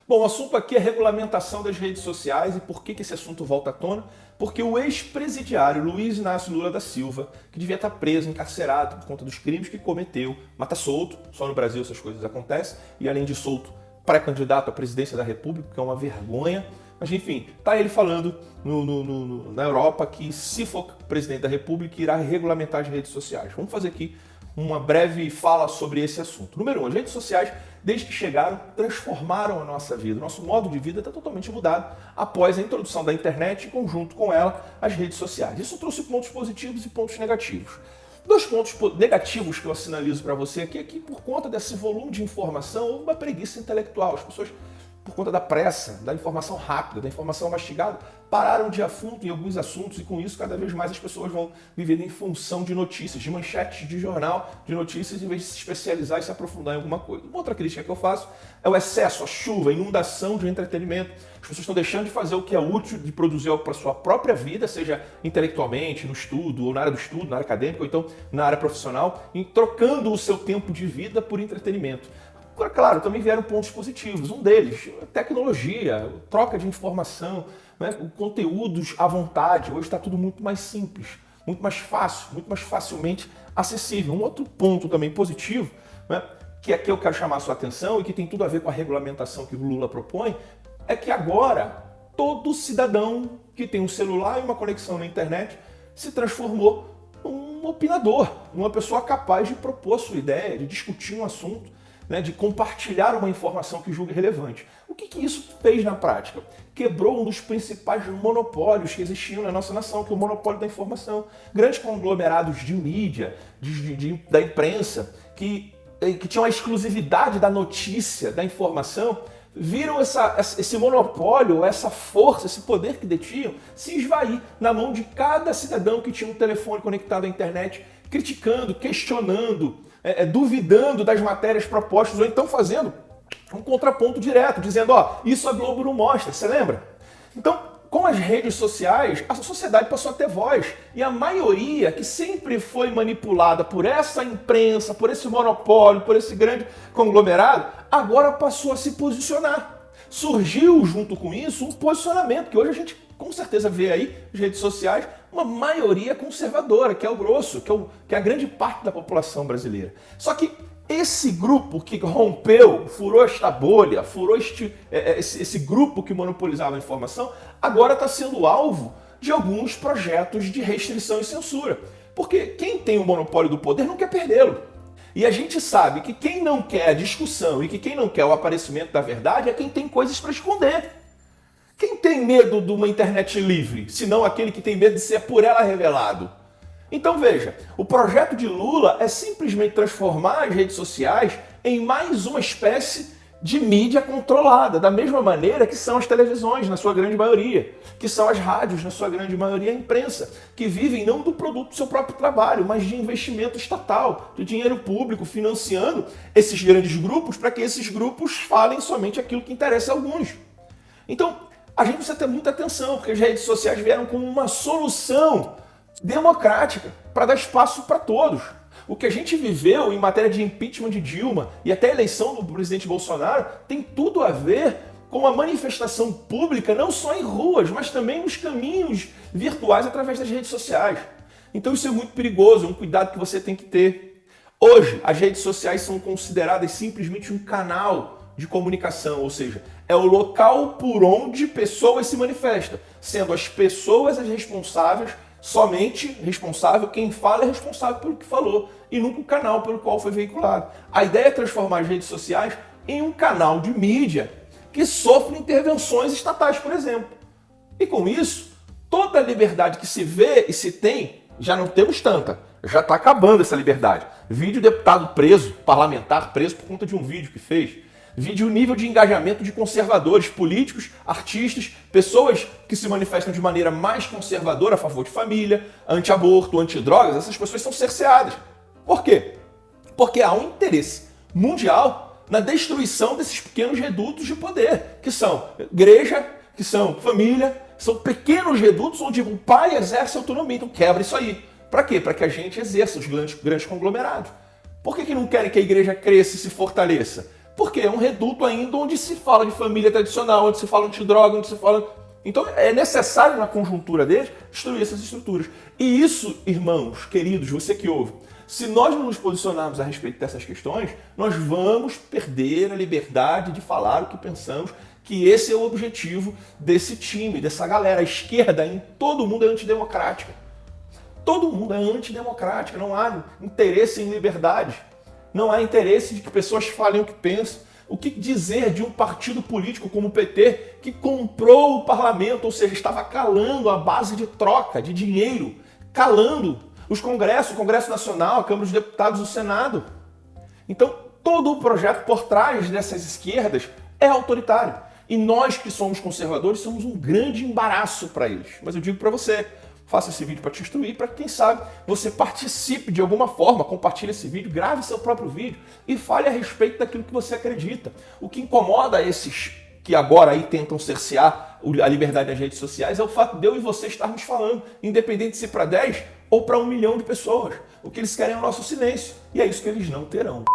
Bom, o assunto aqui é regulamentação das redes sociais e por que esse assunto volta à tona? Porque o ex-presidiário Luiz Inácio Lula da Silva, que devia estar preso, encarcerado por conta dos crimes que cometeu, mas está solto, só no Brasil essas coisas acontecem, e além de solto, pré-candidato à presidência da República, que é uma vergonha. Mas enfim, tá ele falando na Europa que se for presidente da República irá regulamentar as redes sociais. Vamos fazer aqui uma breve fala sobre esse assunto. Número 1, as redes sociais, desde que chegaram, transformaram a nossa vida. Nosso modo de vida está totalmente mudado após a introdução da internet e, conjunto com ela, as redes sociais. Isso trouxe pontos positivos e pontos negativos. Dois pontos negativos que eu sinalizo para você aqui é que, por conta desse volume de informação, houve uma preguiça intelectual. As pessoas, por conta da pressa, da informação rápida, da informação mastigada, pararam de ir a fundo em alguns assuntos e com isso cada vez mais as pessoas vão viver em função de notícias, de manchetes de jornal, de notícias, em vez de se especializar e se aprofundar em alguma coisa. Uma outra crítica que eu faço é o excesso, a chuva, a inundação de entretenimento. As pessoas estão deixando de fazer o que é útil, de produzir algo para a sua própria vida, seja intelectualmente, no estudo, ou na área do estudo, na área acadêmica, ou então na área profissional, e trocando o seu tempo de vida por entretenimento. Agora, claro, também vieram pontos positivos. Um deles, a tecnologia, troca de informação, né, conteúdos à vontade. Hoje está tudo muito mais simples, muito mais fácil, muito mais facilmente acessível. Um outro ponto também positivo, né, que aqui eu quero chamar a sua atenção e que tem tudo a ver com a regulamentação que o Lula propõe, é que agora todo cidadão que tem um celular e uma conexão na internet se transformou num opinador, numa pessoa capaz de propor a sua ideia, de discutir um assunto, né, de compartilhar uma informação que julgue relevante. O que isso fez na prática? Quebrou um dos principais monopólios que existiam na nossa nação, que é o monopólio da informação. Grandes conglomerados de mídia, da imprensa, que tinham a exclusividade da notícia, da informação, viram esse monopólio, essa força, esse poder que detinham, se esvair na mão de cada cidadão que tinha um telefone conectado à internet, criticando, questionando, duvidando das matérias propostas, ou então fazendo um contraponto direto, dizendo, isso a Globo não mostra, você lembra? Então, com as redes sociais, a sociedade passou a ter voz, e a maioria que sempre foi manipulada por essa imprensa, por esse monopólio, por esse grande conglomerado, agora passou a se posicionar. Surgiu, junto com isso, um posicionamento, que hoje a gente com certeza vê aí, nas redes sociais, uma maioria conservadora, que é o grosso, que é a grande parte da população brasileira. Só que esse grupo que rompeu, furou esta bolha, furou esse grupo que monopolizava a informação, agora está sendo alvo de alguns projetos de restrição e censura. Porque quem tem o monopólio do poder não quer perdê-lo. E a gente sabe que quem não quer a discussão e que quem não quer o aparecimento da verdade é quem tem coisas para esconder. Quem tem medo de uma internet livre, senão aquele que tem medo de ser por ela revelado? Então veja, o projeto de Lula é simplesmente transformar as redes sociais em mais uma espécie de mídia controlada, da mesma maneira que são as televisões, na sua grande maioria, que são as rádios, na sua grande maioria, a imprensa, que vivem não do produto do seu próprio trabalho, mas de investimento estatal, de dinheiro público, financiando esses grandes grupos para que esses grupos falem somente aquilo que interessa a alguns. Então, a gente precisa ter muita atenção, porque as redes sociais vieram como uma solução democrática para dar espaço para todos. O que a gente viveu em matéria de impeachment de Dilma e até a eleição do presidente Bolsonaro tem tudo a ver com a manifestação pública, não só em ruas, mas também nos caminhos virtuais através das redes sociais. Então isso é muito perigoso, é um cuidado que você tem que ter. Hoje, as redes sociais são consideradas simplesmente um canal de comunicação, ou seja, é o local por onde pessoas se manifestam, sendo as pessoas as responsáveis, somente responsável, quem fala é responsável pelo que falou, e nunca o canal pelo qual foi veiculado. A ideia é transformar as redes sociais em um canal de mídia que sofre intervenções estatais, por exemplo. E com isso, toda a liberdade que se vê e se tem, já não temos tanta, já está acabando essa liberdade. Vídeo deputado preso, parlamentar preso por conta de um vídeo que fez. Vide o nível de engajamento de conservadores, políticos, artistas, pessoas que se manifestam de maneira mais conservadora a favor de família, anti-aborto, anti-drogas, essas pessoas são cerceadas. Por quê? Porque há um interesse mundial na destruição desses pequenos redutos de poder, que são igreja, que são família, são pequenos redutos onde o pai exerce autonomia. Então quebra isso aí. Para quê? Para que a gente exerça os grandes conglomerados. Por que não querem que a igreja cresça e se fortaleça? Porque é um reduto ainda onde se fala de família tradicional, onde se fala de droga, onde se fala... Então é necessário, na conjuntura deles, destruir essas estruturas. E isso, irmãos, queridos, você que ouve, se nós não nos posicionarmos a respeito dessas questões, nós vamos perder a liberdade de falar o que pensamos, que esse é o objetivo desse time, dessa galera. A esquerda em todo mundo é antidemocrática. Todo mundo é antidemocrática, não há interesse em liberdade. Não há interesse de que pessoas falem o que pensam. O que dizer de um partido político como o PT, que comprou o parlamento, ou seja, estava calando a base de troca de dinheiro, calando os congressos, o Congresso Nacional, a Câmara dos Deputados, o Senado. Então, todo o projeto por trás dessas esquerdas é autoritário. E nós que somos conservadores somos um grande embaraço para eles. Mas eu digo para você, faça esse vídeo para te instruir, para que, quem sabe, você participe de alguma forma, compartilhe esse vídeo, grave seu próprio vídeo e fale a respeito daquilo que você acredita. O que incomoda esses que agora aí tentam cercear a liberdade das redes sociais é o fato de eu e você estarmos falando, independente se para 10 ou para 1 milhão de pessoas. O que eles querem é o nosso silêncio, e é isso que eles não terão.